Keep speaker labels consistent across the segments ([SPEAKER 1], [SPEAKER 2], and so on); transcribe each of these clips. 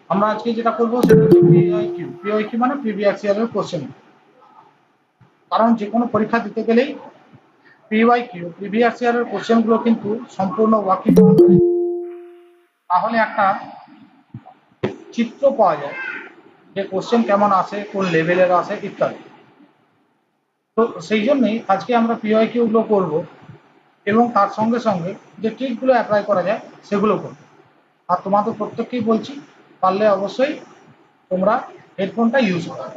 [SPEAKER 1] আমরা আজকে যেটা করবো সেটা হচ্ছে পিওআইকিউ। পিওআইকিউ মানে প্রিভিয়াস ইয়ারের কোশ্চেন। কারণ যে কোনো পরীক্ষা দিতে গেলেই পিওআইকিউ প্রিভিয়াস ইয়ারের কোশ্চেনগুলো কিন্তু সম্পূর্ণ ওয়াকিং, তাহলে একটা চিত্র পাওয়া যায় যে কোশ্চেন কেমন আসে, কোন লেভেলের আসে ইত্যাদি। তো সেই জন্যই আজকে আমরা পিওআইকিউগুলো করবো এবং তার সঙ্গে সঙ্গে যে ট্রিকগুলো অ্যাপ্লাই করা যায় সেগুলো করবো। আর তোমাদের প্রত্যেককেই বলছি, পারলে অবশ্যই তোমরা হেডফোনটা ইউজ করো।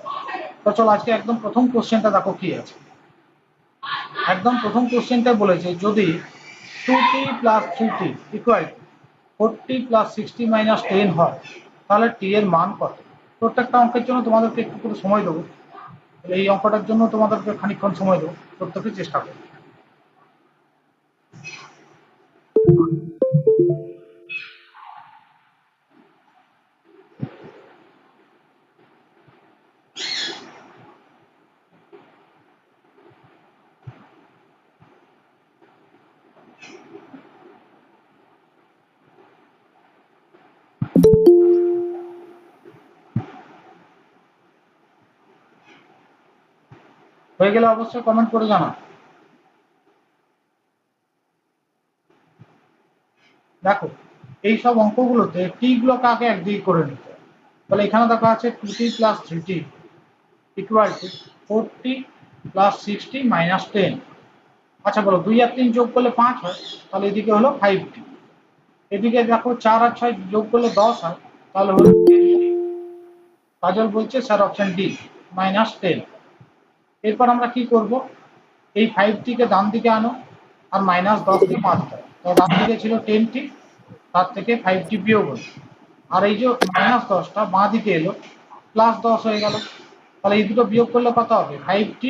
[SPEAKER 1] তো চলো আজকে একদম প্রথম কোশ্চেনটা দেখো কি আছে। একদম প্রথম কোশ্চেনটা বলেছে যদি 2t plus 3t equal 40 plus 60 minus 10 হয় তাহলে টি এর মান কত। প্রত্যেকটা অঙ্কের জন্য তোমাদেরকে একটু করে সময় দেবো, এই অঙ্কটার জন্য তোমাদেরকে খানিকক্ষণ সময় দেবো, প্রত্যেকে চেষ্টা করো। হয়ে গেলে অবশ্যই কমেন্ট করে জানাও। দেখো এই সব অঙ্কগুলোতে টি গুলোকে আগে একদিকে করে নিতে হবে। তাহলে এখানে দেখো আছে 2t plus 3t equal to 40 plus 60 minus 10। আচ্ছা বলো 2 আর 3 যোগ করলে 5 হয়, তাহলে এদিকে হলো 5t। এদিকে দেখো 4 আর 6 যোগ করলে 10 হয়, তাহলে হলো 10t। কাজল বলছে স্যার অপশন ডি -10। এরপর আমরা কি করব, এই 5t কে ডান দিকে আনো আর -10 কে বাদ দাও। তো ডান দিকে ছিল 10t, তার থেকে 5t বিয়োগ হলো, আর এই যে -10টা বাঁ দিকে এলো, +10 হয়ে গেল। তাহলে এই দুটো বিয়োগ করলে কত হবে, 5t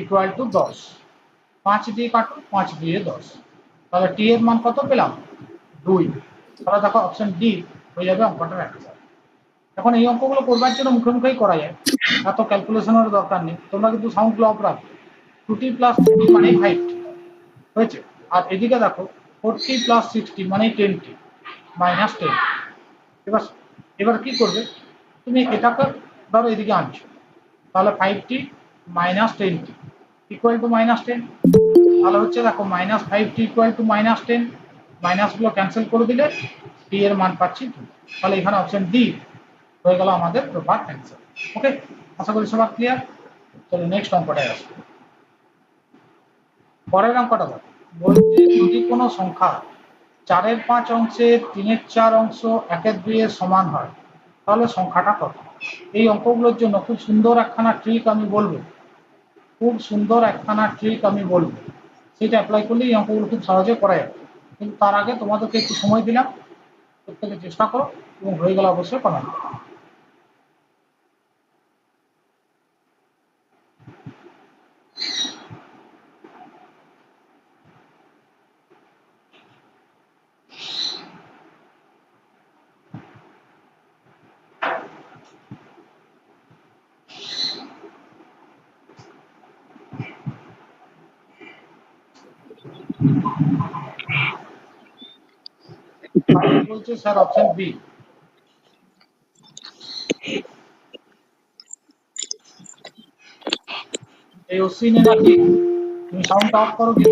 [SPEAKER 1] ইকুয়াল টু 10। 5 দিয়ে কাটো, 5 দিয়ে 10, তাহলে টি এর মান কত পেলাম, 2। তাহলে দেখো অপশন ডি হয়ে যাবে অঙ্কটার অ্যান্সার। এখন এই অঙ্কগুলো করবার জন্য মুখে মুখেই করা যায়, এত ক্যালকুলেশনের দরকার নেই। তোমরা কিন্তু সাউন্ড অফ রাখবে। 2t প্লাস 3t মানে 5t হয়েছে, আর এদিকে দেখো 40 প্লাস 60 মানে 10t মাইনাস 10। এবার এবার কি করবে, তুমি এটাকে ধরো এদিকে আনছো, তাহলে 5t minus 10t equal to -10। তাহলে হচ্ছে দেখো -5t ইকুয়াল টু -10, মাইনাসগুলো ক্যান্সেল করে দিলে টি এর মান পাচ্ছি 2। তাহলে এখানে অপশন ডি হয়ে গেল আমাদের প্রপার অ্যান্সার। ওকে, আশা করি সবার ক্লিয়ার। চলো নেক্সট অঙ্কটায় আসবো। পরের অঙ্কটা দেখো, বলছে যদি কোনো সংখ্যা 4 এর 5 অংশের 3 এর 4 অংশ 1 এর 2 এর সমান হয় তাহলে সংখ্যাটা কত। এই অঙ্কগুলোর জন্য খুব সুন্দর একখানা ট্রিক আমি বলবো, খুব সুন্দর একখানা ট্রিক আমি বলবো, সেটা অ্যাপ্লাই করলে এই অঙ্কগুলো খুব সহজে করা যাবে। কিন্তু তার আগে তোমাদেরকে একটু সময় দিলাম, প্রত্যেকে চেষ্টা করো এবং হয়ে গেলে অবশ্যই কমেন্ট করো। বলছে স্যার অপশন বি। এই অশ্বিনী নাকি, তুমি সাউন্ড অফ করো কি।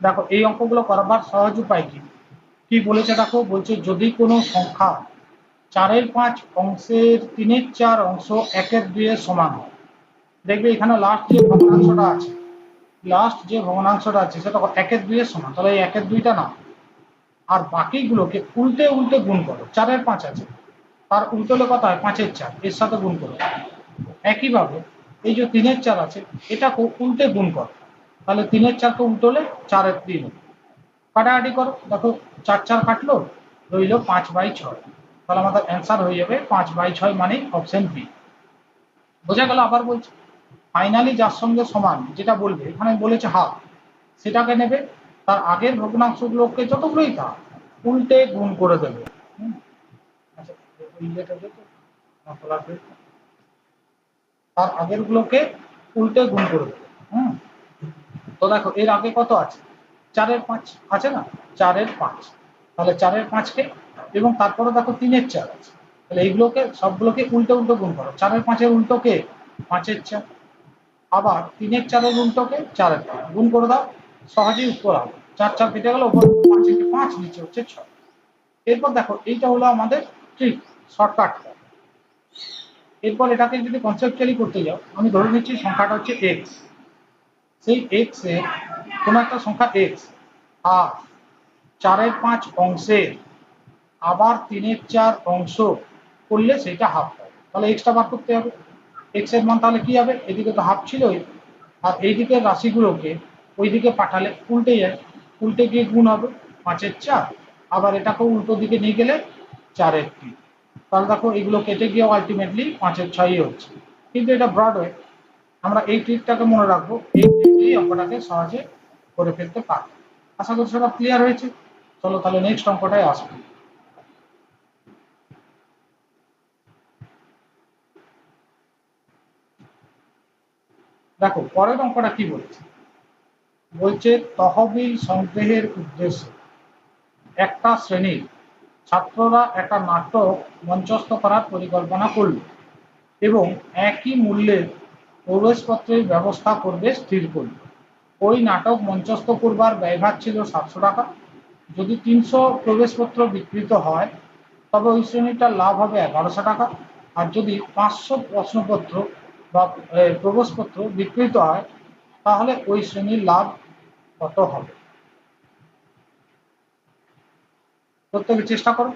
[SPEAKER 1] দেখো এই অঙ্কগুলো করবার সহজ উপায় কি, কি বলেছে দেখো, বলছে যদি কোনো সংখ্যা 4 এর 5 অংশের 3 এর 4 অংশ 1 এর 2 এর সমান হয়। দেখবে এখানে লাস্ট যে ভগ্নাংশটা আছে, লাস্ট যে ভগ্নাংশটা আছে সেটা 1 এর 2 এর সমান, তাহলে এই 1 এর 2টা না, আর বাকিগুলোকে উল্টে উল্টে গুণ করো। 4 এর 5 আছে, তার উল্টো হলে কত হয়, 5 এর 4, এর সাথে গুণ করো। একইভাবে এই যে 3 এর 4 আছে, এটাকে উল্টে গুণ করো, তাহলে 3 এর 4কে উল্টো হলে 4 এর 3 হবে। কাটাকাটি করো, দেখো 4 4 কাটলো, রইল 5/6। তাহলে আমাদের অ্যান্সার হয়ে যাবে 5/6 মানে অপশন বি। বোঝা গেল? আবার বলছি, ফাইনালি যার সঙ্গে সমান যেটা বলবে, এখানে বলেছে হাফ, সেটাকে নেবে, তার আগের ভগ্নাংশগুলোকে যতগুলোই তা উল্টে গুণ করে দেবে। আচ্ছা, তার আগের গুলোকে উল্টে গুণ করে দেবে। তো দেখো এর আগে কত আছে, 4 এর 5 আছে না, 4 এর 5, তাহলে 4 এর 5 কে, এবং তারপরে দেখো 3 এর 4 আছে, তাহলে এইগুলোকে সবগুলোকে উল্টো উল্টো গুণ করো। 4 এর 5 এর উল্টো কে, 5 এর 4, আবার 3 এর 4 এর উল্টো কে, 4 এর 5, গুণ করে দাও, সহজেই উত্তর হবে। 4 4 কেটে গেল, উপর 5 থেকে 5, নিচে হচ্ছে 6। এরপর দেখো এইটা হলো আমাদের ট্রিক, শর্টকাট। এরপর এটাকে যদি কনসেপচুয়ালি করতে যাও, আমি ধরে নিচ্ছি সংখ্যাটা হচ্ছে এক্স, সেই এক্স এর কোনো একটা সংখ্যা এক্স আর 4 এর 5 অংশের আবার 3 এর 4 অংশ করলে সেটা হাফ হয়। তাহলে এক্সটা বার করতে হবে। এক্স এর মান তাহলে কি হবে, এদিকে তো হাফ ছিলই, আর এইদিকের রাশিগুলোকে ওইদিকে পাঠালে উল্টে যায়, উল্টে গিয়ে গুণ হবে 5 এর 4, আবার এটাকে উল্টো দিকে নিয়ে গেলে 4 এর 3। তাহলে দেখো এগুলো কেটে গিয়ে আলটিমেটলি 5 এর 6ই হচ্ছে। কিন্তু এটা ব্রড ওয়ে, আমরা এই ট্রিকটাকে মনে রাখবো, এই ট্রিক দিয়ে অঙ্কটাকে সহজে করে ফেলতে পারবো। আশা করি সব ক্লিয়ার হয়েছে। চলো তাহলে নেক্সট অঙ্কটায় আসবো। দেখো পরের অঙ্কটা কি বলছে, বলছে তহবিল সংগ্রহের উদ্দেশ্যে একটা শ্রেণীর ছাত্ররা একটা নাটক মঞ্চস্থ করার পরিকল্পনা করল এবং একই মূল্যের প্রবেশপত্রের ব্যবস্থা করবে স্থির করল। ওই নাটক মঞ্চস্থ করবার ব্যয়ভার ছিল 700 টাকা। যদি 300 প্রবেশপত্র বিক্রিত হয় তবে ওই শ্রেণীটার লাভ হবে 1100 টাকা। আর যদি 500 প্রশ্নপত্র বা প্রবেশপত্র বিক্রিত হয় তাহলে ওই শ্রেণীর লাভ কত হবে। প্রত্যেকে চেষ্টা করো,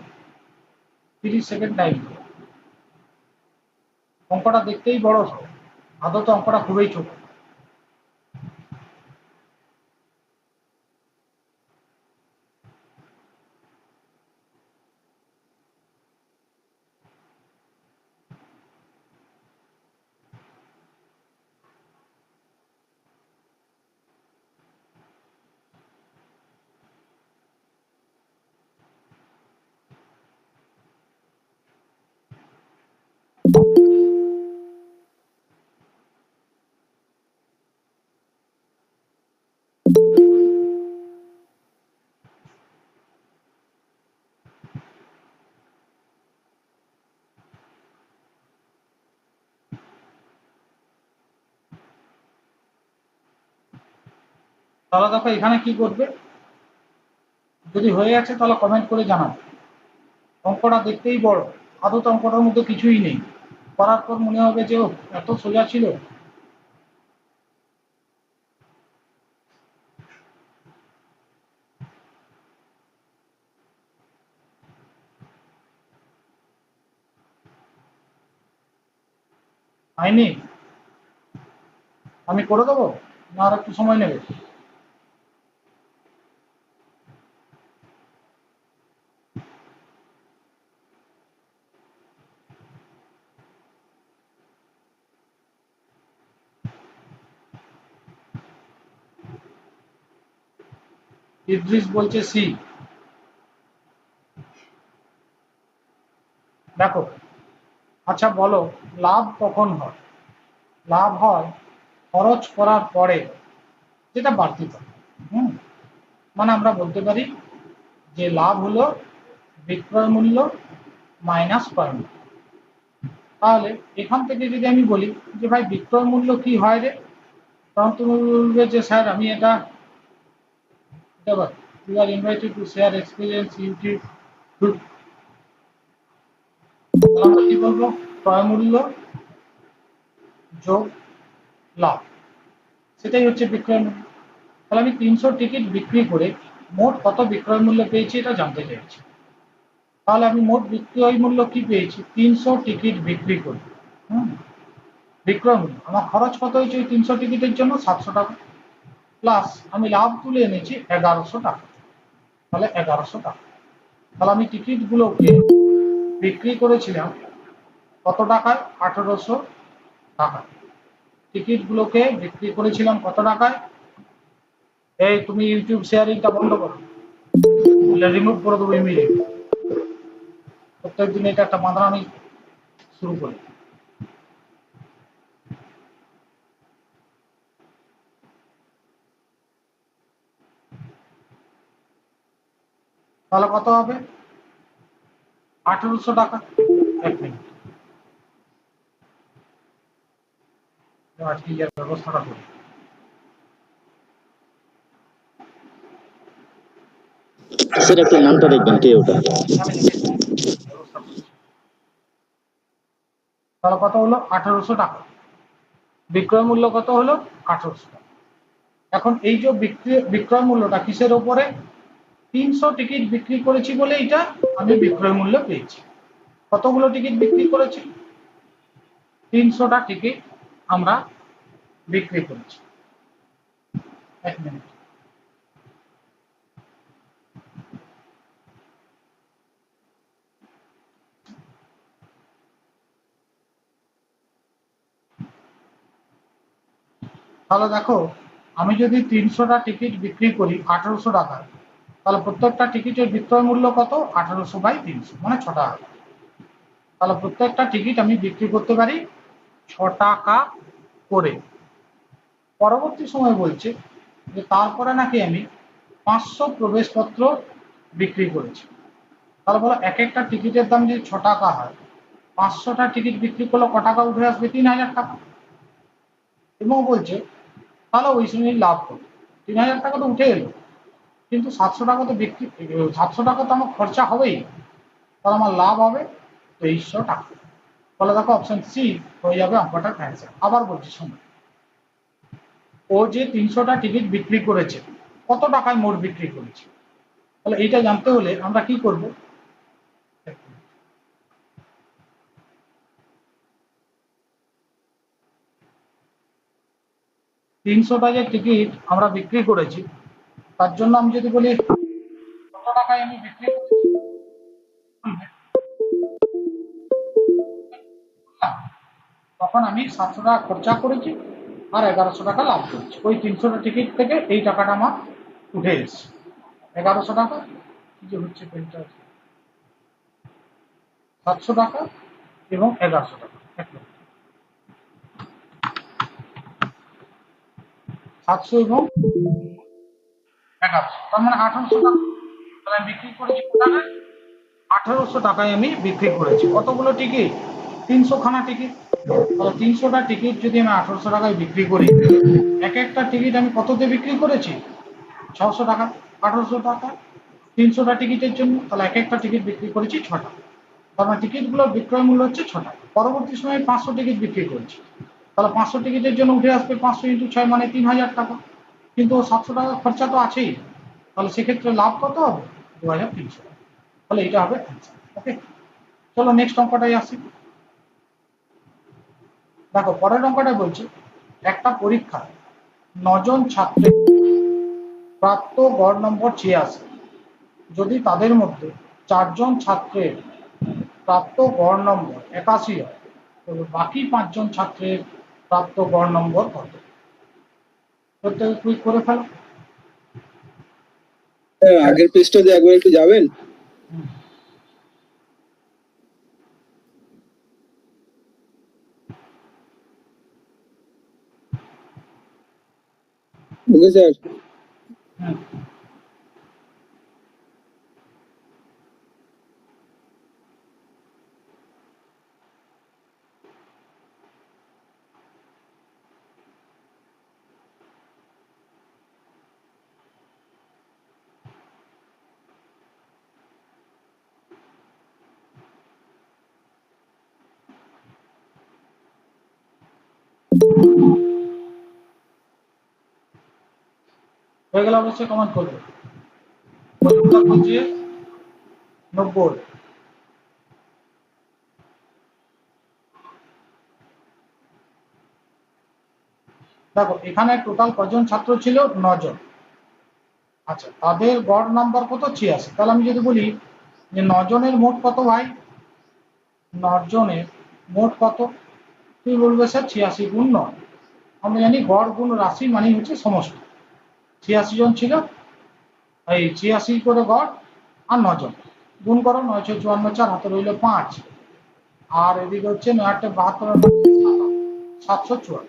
[SPEAKER 1] 30 সেকেন্ড টাইম। অঙ্কটা দেখতেই বড়, আদত অঙ্কটা খুবই ছোট। তাহলে দেখো এখানে কি করবে, যদি হয়ে আছে তাহলে কমেন্ট করে জানাবে। অঙ্কটা দেখতেই বড়, আদত অঙ্কটার মধ্যে কিছুই নেই, করার পর মনে হবে যে এত সোজা ছিল। হয়নি, আমি করে দেবো না আর একটু সময় নেবে। ইদ্রিস বলছে সি। দেখো আচ্ছা বলো, লাভ কখন হয়? লাভ হয় খরচ করার পরে যেটা বাড়তি থাকে। হুম, মানে আমরা বলতে পারি যে লাভ হলো বিক্রয় মূল্য মাইনাস ক্রয় মূল্য। তাহলে এখান থেকে যদি আমি বলি যে ভাই বিক্রয় মূল্য কি হয় রে, তখন তুমি বলবে যে স্যার আমি এটা, you are invited to share experience YouTube. আমরা কি বলবো, ক্রয় মূল্য যোগ লাভ, সেটাই হচ্ছে বিক্রয় মূল্য। তাহলে আমি 300 টিকিট বিক্রি করে মোট কত বিক্রয় মূল্য পেয়েছি এটা জানতে চাইছি। তাহলে আমি মোট বিক্রয় মূল্য কি পেয়েছি, 300 টিকিট বিক্রি করে। হুম, বিক্রয় মূল্য আমার খরচ কত হয়েছে ওই 300 টিকিটের জন্য, 700 টাকা, প্লাস আমি লাভ তুলে এনেছি 1100 টাকা, তাহলে 1100 টাকা। তাহলে আমি টিকিটগুলোকে বিক্রি করেছিলাম কত টাকায়, 1800 টাকা। টিকিটগুলোকে বিক্রি করেছিলাম কত টাকায়, এই তুমি ইউটিউব শেয়ারিংটা বন্ধ করো, রিমুভ করে দেবো ইমিডিয়েট। প্রত্যেকদিন এটা একটা বাঁধা আমি শুরু করি। তাহলে কত হবে? 1800 টাকা। এক মিনিট, আজকে এর ব্যবস্থাটা করি।
[SPEAKER 2] স্যার একটু নামটা দেখবেন কে ওটা।
[SPEAKER 1] তাহলে কত হলো? 1800 টাকা। বিক্রয় মূল্য কত হলো? 1800 টাকা। এখন এই যে বিক্রয় মূল্যটা কিসের ওপরে? 300 টিকিট বিক্রি করেছি বলে এটা আমি বিক্রয় মূল্য পেয়েছি। কতগুলো টিকিট বিক্রি করেছি? 300টা টিকিট আমরা বিক্রি করেছি। এক মিনিট, তাহলে দেখো, আমি যদি 300টা টিকিট বিক্রি করি 1800 টাকায়, তাহলে প্রত্যেকটা টিকিটের বিক্রয় মূল্য কত? 1800/300 মানে 6 টাকা। তাহলে প্রত্যেকটা টিকিট আমি বিক্রি করতে পারি 6 টাকা করে। পরবর্তী সময় বলছে যে তারপরে নাকি আমি 500 প্রবেশপত্র বিক্রি করেছি। তাহলে বলো, এক একটা টিকিটের দাম যদি 6 টাকা হয়, 500টা টিকিট বিক্রি করলে ক টাকা উঠে আসবে? 3000 টাকা। এবং বলছে তাহলে ওই সময় লাভ করো। 3000 টাকা তো উঠে এলো, কিন্তু 700 টাকা তো বিক্রি, 700 টাকা তো আমার খরচা হবেই, তাহলে আমার লাভ হবে 2300 টাকা। তাহলে দেখো অপশন সি হয়ে যাবে অঙ্কটার অ্যান্সার। আবার বলছি শোনো, ও যে 300টা টিকিট বিক্রি করেছে, কত টাকায় মোট বিক্রি করেছে? তাহলে এইটা জানতে হলে আমরা কি করব? 300টা যে টিকিট আমরা বিক্রি করেছি, তার জন্য আমি যদি বলি কত টাকায় আমি বিক্রি করেছি, তখন আমি 700 টাকা খরচা করেছি আর 1100 টাকা লাভ করেছি। ওই 300টা টিকিট থেকে এই টাকাটা আমার উঠে এসেছে 1100 টাকা। কি যে হচ্ছে পেনটা, 700 টাকা এবং 1100 টাকা, 700 এবং 1100, তার মানে 1800 টাকা। তাহলে আমি বিক্রি করেছি কত টাকায়? 1800 টাকায় আমি বিক্রি করেছি। কতগুলো টিকিট? 300 খানা টিকিট। তাহলে 300টা টিকিট যদি আমি 1800 টাকায় বিক্রি করি, এক একটা টিকিট আমি কততে বিক্রি করেছি? 600 টাকা। 1800 টাকা 300টা টিকিটের জন্য, তাহলে এক একটা টিকিট বিক্রি করেছি 6 টাকা। তার মানে টিকিটগুলোর বিক্রয় মূল্য হচ্ছে 6 টাকা। পরবর্তী সময়ে 500 টিকিট বিক্রি করেছি, তাহলে 500 টিকিটের জন্য উঠে আসবে 500 × 6 মানে 3000 টাকা। কিন্তু 700 টাকা খরচা তো আছেই, তাহলে সেক্ষেত্রে লাভ কত হবে? 2300 টাকা। তাহলে এটা হবে অ্যান্সার। ওকে, চলো নেক্সট অঙ্কটাই আসি। দেখো পরের অঙ্কটা বলছে একটা পরীক্ষায় 9 জন ছাত্রের প্রাপ্ত গড় নম্বর 86, যদি তাদের মধ্যে 4 জন ছাত্রের প্রাপ্ত গড় নম্বর 81 হয়, তবে বাকি 5 জন ছাত্রের প্রাপ্ত গড় নম্বর কত? প্রত্যেকে কুইক করে ফেলো।
[SPEAKER 3] আগের পৃষ্ঠাতে একবার একটু যাবেন। Okay sir.
[SPEAKER 1] হয়ে গেলে অবশ্যই কমেন্ট করবে। 90। দেখো এখানে টোটাল কজন ছাত্র ছিল? 9 জন। আচ্ছা, তাদের গড় নাম্বার কত? 86। তাহলে আমি যদি বলি যে 9 জনের মোট কত ভাই? 9 জনের মোট কত? তুমি বলবে স্যার 86 গুণ 9। আমরা জানি গড় গুণ রাশি মানে হচ্ছে সমষ্টি। 86 জন ছিল, এই 86 করে গড়, আর 9 জন গুণ করো, 9 6 54, 4 হাতে রইল 5, আর এদিকে হচ্ছে 9 8 72, 774।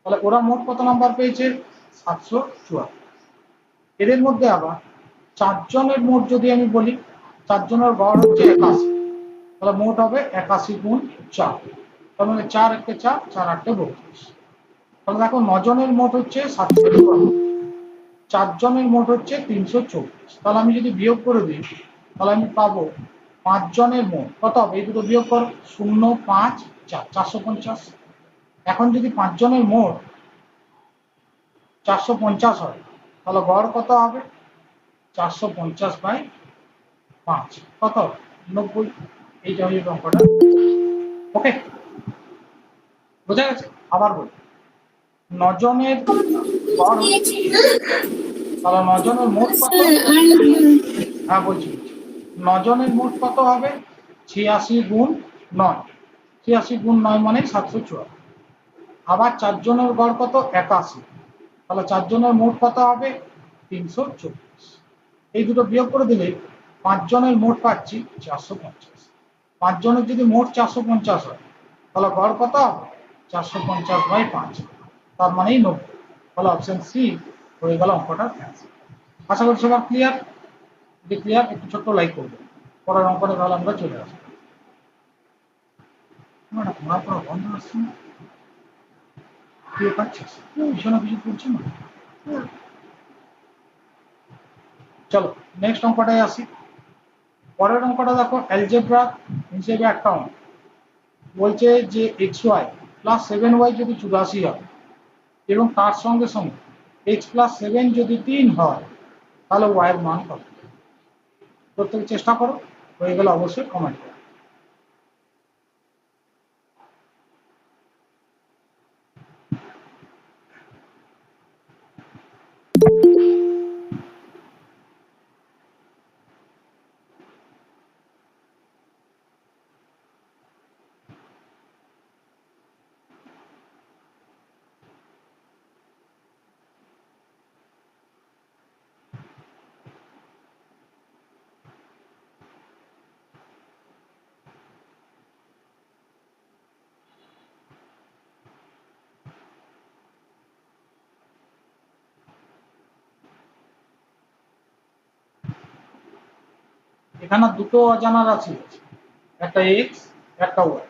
[SPEAKER 1] তাহলে ওরা মোট কত নাম্বার পেয়েছে? 774। এদের মধ্যে আবার চারজনের মোট যদি আমি বলি, চারজনের গড় হচ্ছে 81, তাহলে মোট হবে 81 গুণ 4, তার মানে 4 1 4, 4 8 32। তাহলে দেখো 9 জনের মোট হচ্ছে 792, 4 জনের মোট হচ্ছে 324। তাহলে আমি যদি বিয়োগ করে দিই, তাহলে আমি পাবো 5 জনের মোট কত হবে, এই দুটো বিয়োগ করো, 0 5 4, 450। এখন যদি 5 জনের মোট 450 হয়, তাহলে গড় কত হবে, 450/5 কত, 90। এইটা হচ্ছে অঙ্কটা। ওকে, বোঝা গেছে? আবার বলি, 9 জনের গড় হচ্ছে, তাহলে 9 জনের মোট কত, হ্যাঁ বলছি, 9 জনের মোট কত হবে, 86 গুণ 9, 86 গুণ 9 মানে 774। আবার 4 জনের গড় কত, 81, তাহলে 4 জনের মোট কত হবে, 324। এই দুটো বিয়োগ করে দিলে 5 জনের মোট পাচ্ছি 450। 5 জনের যদি মোট 450 হয়, তাহলে গড় কত হবে, 450/5, তার মানেই 90। তাহলে অপশন সি হয়ে গেল অঙ্কটার অ্যান্সার। আশা করি সবার ক্লিয়ার। যদি ক্লিয়ার, একটু ছোট্ট লাইক করবেন। পরের অঙ্কটা তাহলে আমরা চলে আসবো। পড়া বন্ধ আসছে না, কেউ পাচ্ছিস কিছু না কিছু করছে না। চলো নেক্সট অঙ্কটায় আসি। পরের অঙ্কটা দেখো, অ্যালজেব্রা হিসেবে একটা অঙ্ক বলছে যে xy প্লাস 7y যদি 84 হয় এবং তার সঙ্গে সঙ্গে x প্লাস 7 যদি 3 হয়, তাহলে y এর মান কত। প্রত্যেকে চেষ্টা করো, হয়ে গেলে অবশ্যই কমেন্ট করো। এখানে দুটো অজানা রাশি আছে, একটা এক্স, একটা ওয়াই।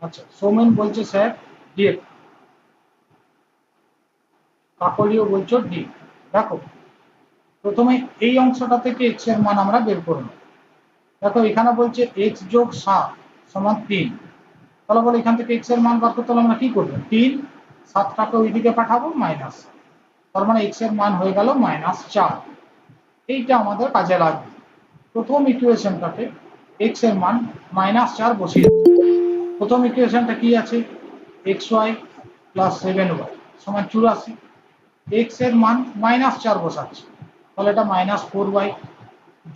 [SPEAKER 1] আচ্ছা, সৌমেন বলছে স্যার ডিএফ, কাকলিও বলছো ডি। দেখো প্রথমে এই অংশটা থেকে এক্স এর মান আমরা বের করে নেব। দেখো এখানে বলছে এক্স যোগ 7 সমান 3, তাহলে বলে এখান থেকে এক্স এর মান বার করতে হলে আমরা কি করবো, 3 7টাকে ওইদিকে পাঠাবো মাইনাস, তার মানে এক্স এর মান হয়ে গেল -4। এইটা আমাদের কাজে লাগবে। প্রথম ইকুয়েশনটাতে এক্স এর মান -4 বসিয়ে, প্রথম ইকুয়েশনটা কি আছে, xy প্লাস 7y সমান 84, এক্স এর মান -4 বসাচ্ছে, তাহলে এটা -4y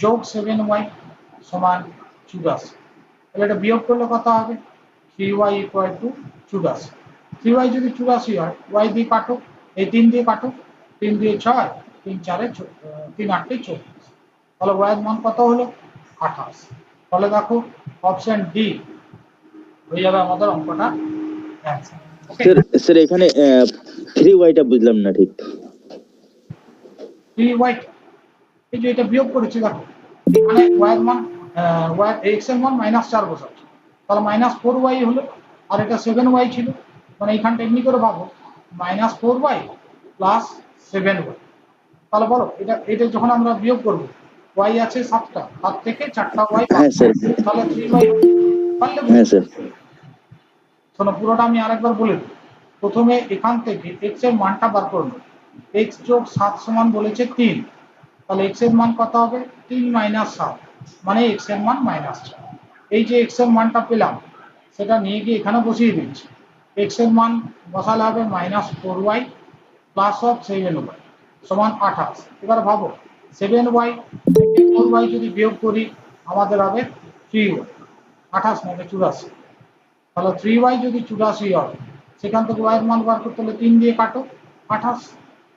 [SPEAKER 1] যোগ 7y সমান 84। তাহলে এটা বিয়োগ করলে কত হবে, 3y = 84। 3y যদি 84 হয়, y দিয়ে কাটো, এই 3 দিয়ে কাটো, 3 দিয়ে 6, 3 4 3 8 24, তাহলে y এর মান কত হলো, 28। তাহলে দেখো অপশন ডি হয়ে যাবে আমাদের অঙ্কটা অ্যান্সার। ওকে,
[SPEAKER 2] স্যার স্যার এখানে 3y বুঝলাম না ঠিক।
[SPEAKER 1] 3y, এই যে এটা বিয়োগ করেছি দেখো, এখানে y এর মান x এর মান -4 বসাচ্ছি, তাহলে -4y হলো, আর এটা 7y ছিল, মানে এইখানটা এমনি করে ভাবো -4y প্লাস 7y। তাহলে বলো এটা এটা যখন আমরা বিয়োগ করব, y আছে 7টা, 7 থেকে 4টা y
[SPEAKER 2] হ্যাঁ স্যার,
[SPEAKER 1] তাহলে 3y পারলে
[SPEAKER 2] হ্যাঁ স্যার,
[SPEAKER 1] শোনো পুরোটা আমি আরেকবার বলে দিই। প্রথমে এখান থেকে x এর মানটা বার করে নেব। x যোগ 7 সমান বলেছে 3, তাহলে x এর মান কত হবে, 3 - 7 মানে x এর মান -4। এই যে x এর মানটা পেলাম, সেটা নিয়ে গিয়ে এখানে বসিয়ে দিচ্ছি। x এর মান বসালে হবে -4y প্লাস 7y সমান 28। এবার ভাবো 7y থেকে 4y যদি বিয়োগ করি, আমাদের হবে 3y, 28 মানে 84। তাহলে 3y যদি 84 হয়, সেখান থেকে y এর মান বার করতে হলে 3 দিয়ে কাটো, 28,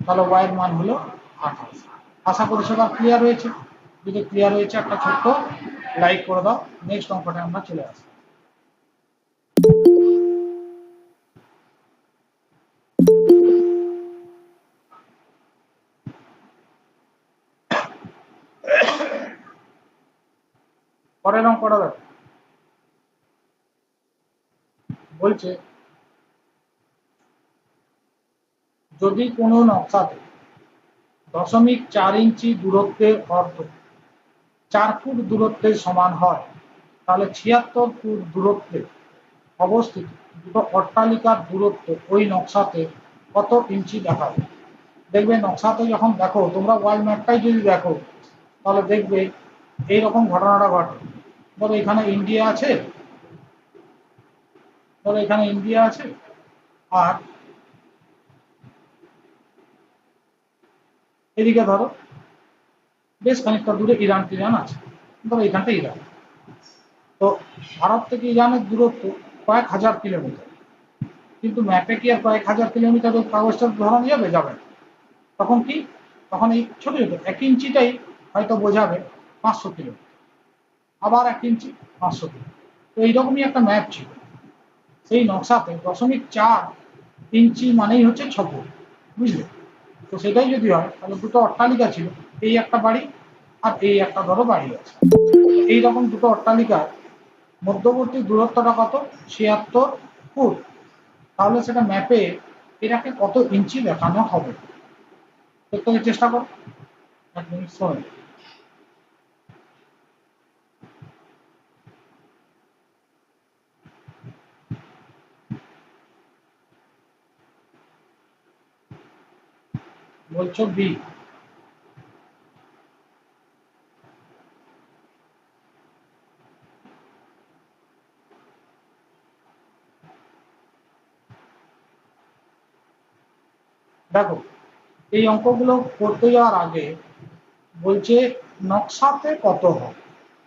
[SPEAKER 1] তাহলে y এর মান হলো 28। আশা করি সবার ক্লিয়ার হয়েছে। যদি ক্লিয়ার হয়েছে একটা ছোট্ট লাইক করে দাও। নেক্সট অঙ্কটা আমরা চলে আসি। পরের অঙ্কটা দেখো, বলছে যদি কোনো নকশাতে 0.4 ইঞ্চি দূরত্বের অর্ধ 4 ফুট দূরত্বের সমান হয়, তাহলে 76 ফুট দূরত্বে অবস্থিত দুটো অট্টালিকার দূরত্ব ওই নকশাতে কত ইঞ্চি দেখাবে। দেখবে নকশাতে যখন দেখো, তোমরা ওয়ার্ল্ড ম্যাপটাই যদি দেখো, তাহলে দেখবে এইরকম ঘটনাটা ঘটে। ধরো এখানে ইন্ডিয়া আছে, আর এদিকে ধরো বেশ খানিকটা দূরে ইরান টিরান আছে। ধরো এখানটা ইরান। তো ভারত থেকে ইরানের দূরত্ব কয়েক হাজার কিলোমিটার, কিন্তু ম্যাপে কি আর কয়েক হাজার কিলোমিটারের কাগজটা ধরানো যাবে? যাবে না। তখন কি, তখন এই ছোট ছোট 1 ইঞ্চিটাই হয়তো বোঝাবে 500 কিলোমিটার, আবার 1 ইঞ্চি 500 কিলোমিটার। তো এইরকমই একটা ম্যাপ ছিল। সেই নকশাতে 0.4 ইঞ্চি মানেই হচ্ছে 6 ফুট, বুঝলে? তো সেটাই যদি হয়, তাহলে দুটো অট্টালিকা ছিল, এই একটা বাড়ি আর এই একটা ধরো বাড়ি আছে। এইরকম দুটো অট্টালিকার মধ্যবর্তী দূরত্বটা কত? 76 ফুট। তাহলে সেটা ম্যাপে এটাকে কত ইঞ্চি দেখানো হবে? দেখতে চেষ্টা করো, 1 মিনিট সময়। বলছো বি। দেখো, এই অঙ্কগুলো করতে যাওয়ার আগে বলছে নকশাতে কত হয়।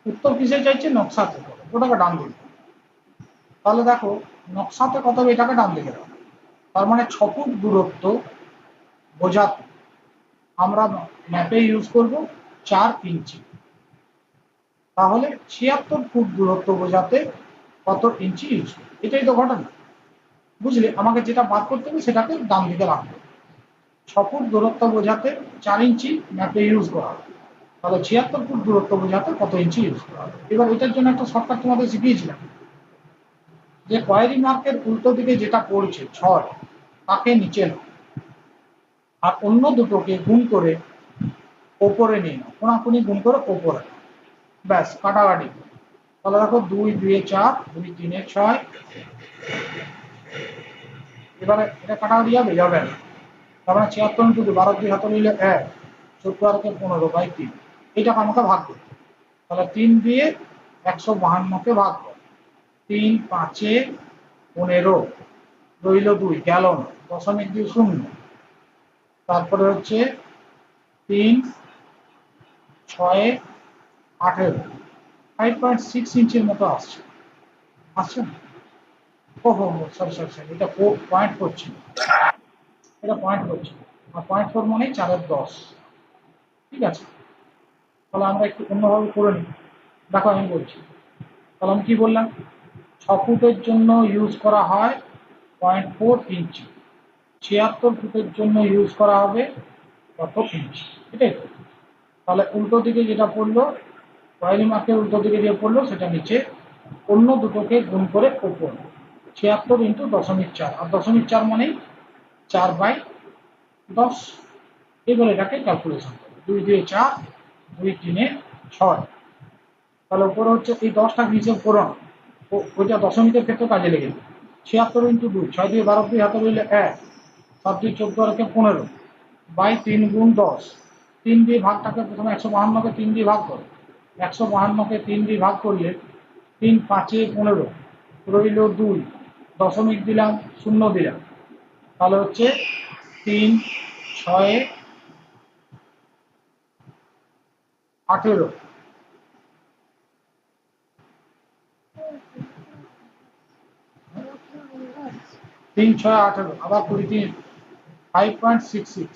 [SPEAKER 1] উত্তর কিসে চাইছে? নকশাতে কত, ওটাকে ডান দিকে। তাহলে দেখো, নকশাতে কত হবে এটাকে ডান দিকে রাখো। তার মানে 6 ফুট দূরত্ব বোঝাতে আমরা ম্যাপে ইউজ করব 4 ইঞ্চি। তাহলে 76 ফুট দূরত্ব বোঝাতে কত ইঞ্চি ইউজ করব? এটাই তো ঘটনা, বুঝলে? আমাকে যেটা বাদ করতে হবে সেটাকে ডান দিকে রাখবো। 6 ফুট দূরত্ব বোঝাতে 4 ইঞ্চি ম্যাপে ইউজ করা হবে, তাহলে 76 ফুট দূরত্ব বোঝাতে কত ইঞ্চি ইউজ করা হবে। এবার এটার জন্য একটা শর্টকাট তোমাদের শিখিয়েছিলাম, যে কোয়ারি মার্কের উল্টো দিকে যেটা পড়ছে 6, তাকে নিচে নাও, আর অন্য দুটোকে গুণ করে ওপরে নিয়ে নাও, কোনাকুনি গুণ করে ওপরে, ব্যাস কাটাকাটি। তাহলে দেখো 2 2 4, 2 3 6। এবারে এটা কাটাকাটি যাবে? যাবে না। তার মানে 76 ইন্টু 12 2 হাতে নিলে 1, 14 আর 15/3। এইটাকে আমাকে ভাগ করতে, তাহলে 3 দিয়ে 152কে ভাগ করো। 3 5 15, রইল 2, গেল না, 0.2 তারপরে হচ্ছে 3 6 18, 5.6 ইঞ্চির মতো আসছে। আসছে না? ও হো হো, সরি সরি সরি, এটা 0.4 ছিল, এটা 0.4 ছিল। আর 0.4 মানে 4-এর 10। ঠিক আছে, তাহলে আমরা একটু অন্যভাবে করে নিই। দেখো আমি বলছি, তাহলে আমি কি বললাম? 6 ফুটের জন্য ইউজ করা হয় 0.4 ইঞ্চি, 76 ফুটের জন্য ইউজ করা হবে কত ইঞ্চি? এটাই তো। তাহলে উল্টো দিকে যেটা পড়লো, কোয়ারি মার্কের উল্টো দিকে যে পড়লো সেটা নিচে, অন্য দুটোকে গুণ করে ওপর। 76 ইন্টু 0.4, আর 0.4 মানেই 4/10। এবার এটাকে ক্যালকুলেশন করো, 2 2 4, 2 3 6। তাহলে উপরে হচ্ছে এই 10টা হিসেব করো না, ওইটা দশমিকের ক্ষেত্রে কাজে লেগে যাবে। 76 ইন্টু 2, 6 দিয়ে 12, 2 হাতে রইলে 1, 7 2 14 আর 15, বাই 3 গুণ 10। 3 দিয়ে ভাগটাকে প্রথমে 152কে 3 দিয়ে ভাগ করো, 152কে 3 দিয়ে ভাগ করলে 3 5 15, রইল 2, দশমিক দিলাম, 0 দিলাম, তাহলে হচ্ছে 3 6 18, 3 6 18, আবার 23, 5.66,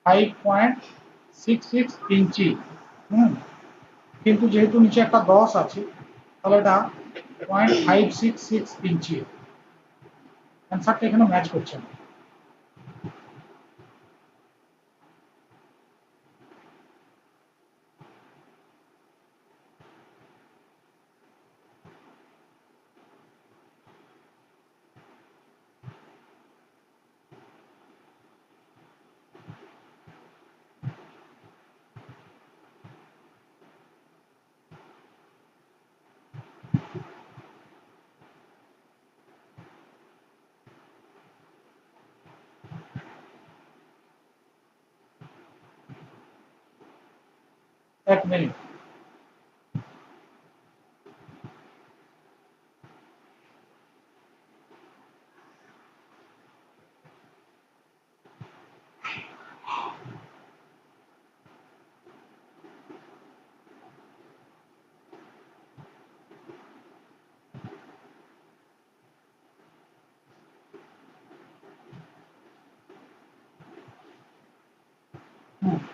[SPEAKER 1] 5.66 ইঞ্চি। কিন্তু যেহেতু নিচে একটা 10 আছে, তাহলে এটা 0.566 ইঞ্চি। অ্যান্সারটা এখানে ম্যাচ করছে না। এক মিনিট।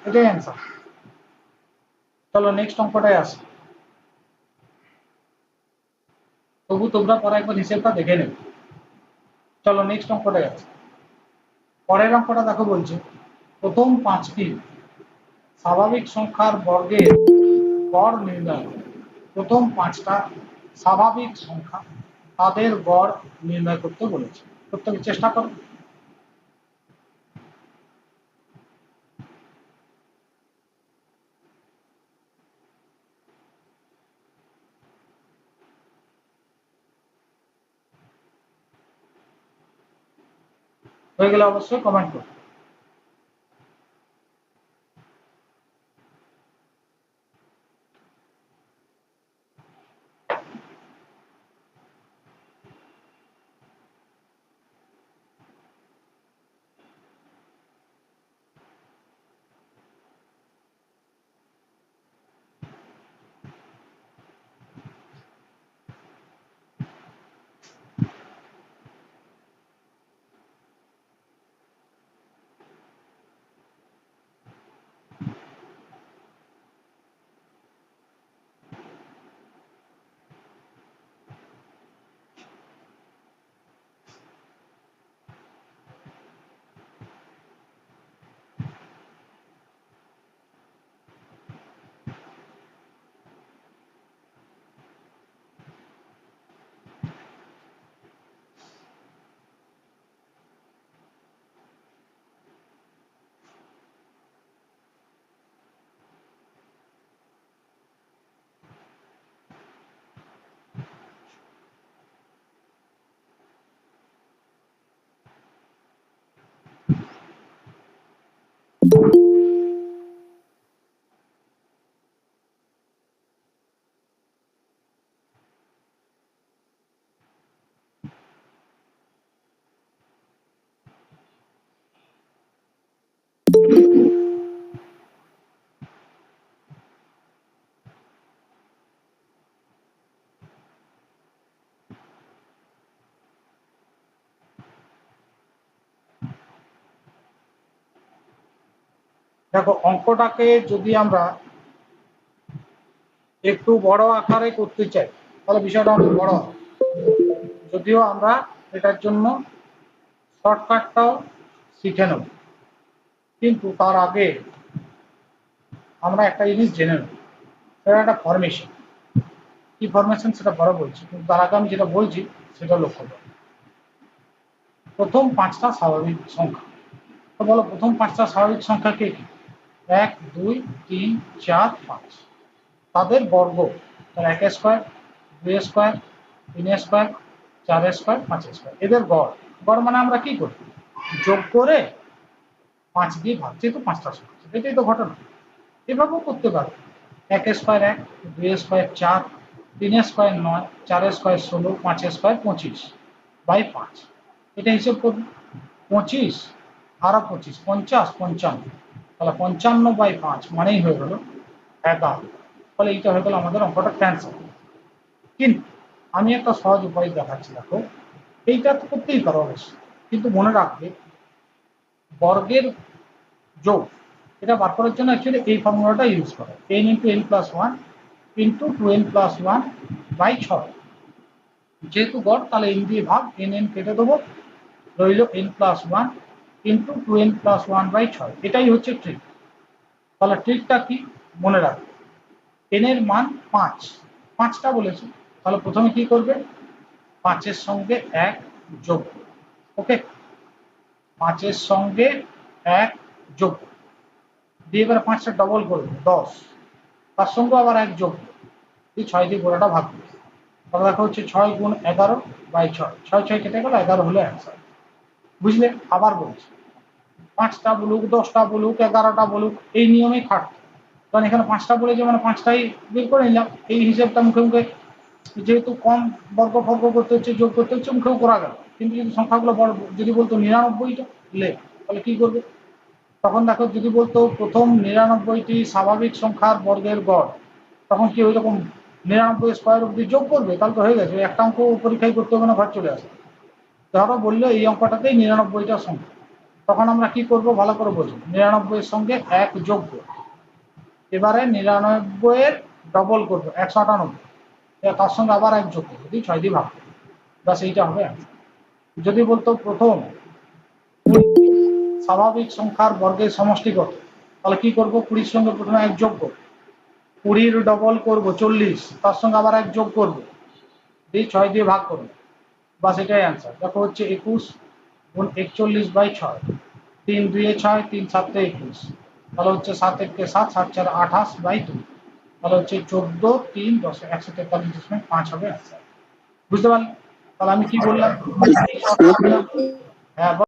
[SPEAKER 1] এটাই অ্যান্সার। চলো নেক্সট অঙ্কটায় আসি। তবু তোমরা পরে একবার হিসেবটা দেখে নেবে। চলো নেক্সট অঙ্কটায় আসি। পরের অঙ্কটা দেখো, বলছে প্রথম 5টি স্বাভাবিক সংখ্যার বর্গের গড় নির্ণয় করো। প্রথম 5টা স্বাভাবিক সংখ্যা, তাদের গড় নির্ণয় করতে বলেছে। প্রত্যেকে চেষ্টা করো। হয়ে গেলে অবশ্যই কমেন্ট করো। দেখো, অঙ্কটাকে যদি আমরা একটু বড় আকারে করতে চাই তাহলে বিষয়টা অনেক বড় হয়। যদিও আমরা এটার জন্য শর্টকাটটাও শিখে নেব, কিন্তু তার আগে আমরা একটা জিনিস জেনে নেব, সেটা একটা ফরমেশন। কি ফরমেশন সেটা পরে বলছি, কিন্তু তার আগে আমি যেটা বলছি সেটা লক্ষ্য করো। প্রথম 5টা স্বাভাবিক সংখ্যা, তো বলো প্রথম 5টা স্বাভাবিক সংখ্যা কে কি? 1, 2, 3, 4, 5। তাদের বর্গ, তার 1 square, 2 square, 3 square, 4 square, 5 square. এদের গড়, গড় মানে আমরা কি করি? যোগ করে 5 দিয়ে ভাগ, যেহেতু 5টা সংখ্যা, এটাই তো ঘটনা। এভাবেও করতে পারো। 1 square 1, 2 square 4, 3 square 9, 4 square 16, 5 square 25 by 5। এটা হিসেব করুন। 25 আর 25, 50, 55। তাহলে 55/5 মানেই হয়ে গেল 11। ফলে এইটা হয়ে গেল আমাদের অঙ্কটা ক্যান্সেল। কিন্তু আমি একটা সহজ উপায় দেখাচ্ছি। দেখো, এইটা তো করতেই পারো অবশ্যই, কিন্তু মনে রাখবে বর্গের যোগ এটা বার করার জন্য অ্যাকচুয়ালি এই ফর্মুলাটা ইউজ করে, n × n+1 × 2n+1/6। যেহেতু গড়, তাহলে n দিয়ে ভাগ, n কেটে দেবো, রইল n+1 × 2n+1/6। এটাই হচ্ছে ট্রিক। তাহলে ট্রিকটা কি মনে রাখবে, n এর মান 5, 5টা বলেছে, তাহলে প্রথমে কি করবে? 5-এর সঙ্গে 1 যোগ, ওকে, 5-এর সঙ্গে 1 যোগ দিয়ে এবার 5টা ডবল করবে 10, তার সঙ্গে আবার 1 যোগ দিয়ে 6 দিয়ে গোড়াটা ভাগ করবে। তাহলে দেখা হচ্ছে 6 × 11/6, 6 6 কেটে গেল, 11 হলে অ্যান্সার। বুঝলে? আবার বলছি, 5টা বলুক, 10টা বলুক, 11টা বলুক, এই নিয়মেই খাটতে। কারণ এখানে 5টা বলেছে মানে 5টাই বের করে নিলাম। এই হিসেবটা মুখে মুখে যেহেতু কম বর্গ ফর্গ করতে হচ্ছে, যোগ করতে হচ্ছে, মুখেও করা গেল। কিন্তু যদি সংখ্যাগুলো বড়, যদি বলতো 99টা লে, তাহলে কি করবে? তখন দেখো যদি বলতো প্রথম 99টি স্বাভাবিক সংখ্যার বর্গের গড়, তখন কি ওই রকম 99 স্কোয়ার অব্দি যোগ করবে? তাহলে তো হয়ে গেছে, একটা অঙ্ক পরীক্ষায় করতে হবে না, ঘর চলে আসে। ধরো বললো এই অঙ্কটাতেই 99টা সংখ্যা, তখন আমরা কি করব ভালো করে বোঝো। 99 এর সঙ্গে 1 যোগ করবো, এবারে 99 এর ডবল করবো 198, তার সঙ্গে আবার 1 যোগ করবো, 6 দিয়ে ভাগ করবো, ব্যাস এইটা হবে answer। যদি বলতো প্রথম 20 স্বাভাবিক সংখ্যার বর্গের সমষ্টি কত, তাহলে কি করবো? 20 সঙ্গে প্রথমে 1 যোগ করবো, 20 ডবল করবো 40, তার সঙ্গে আবার 1 যোগ করবো, 6 দিয়ে ভাগ করবো, বাস এটাই অ্যান্সার। দেখো হচ্ছে 21 গুণ 41/6, 3 2 6, 3 7 21, তাহলে হচ্ছে 7 1 7, 7 4 28/2, তাহলে হচ্ছে 14 3 10 143.5 হবে অ্যান্সার। বুঝতে পারলে? তাহলে আমি কি বললাম? হ্যাঁ।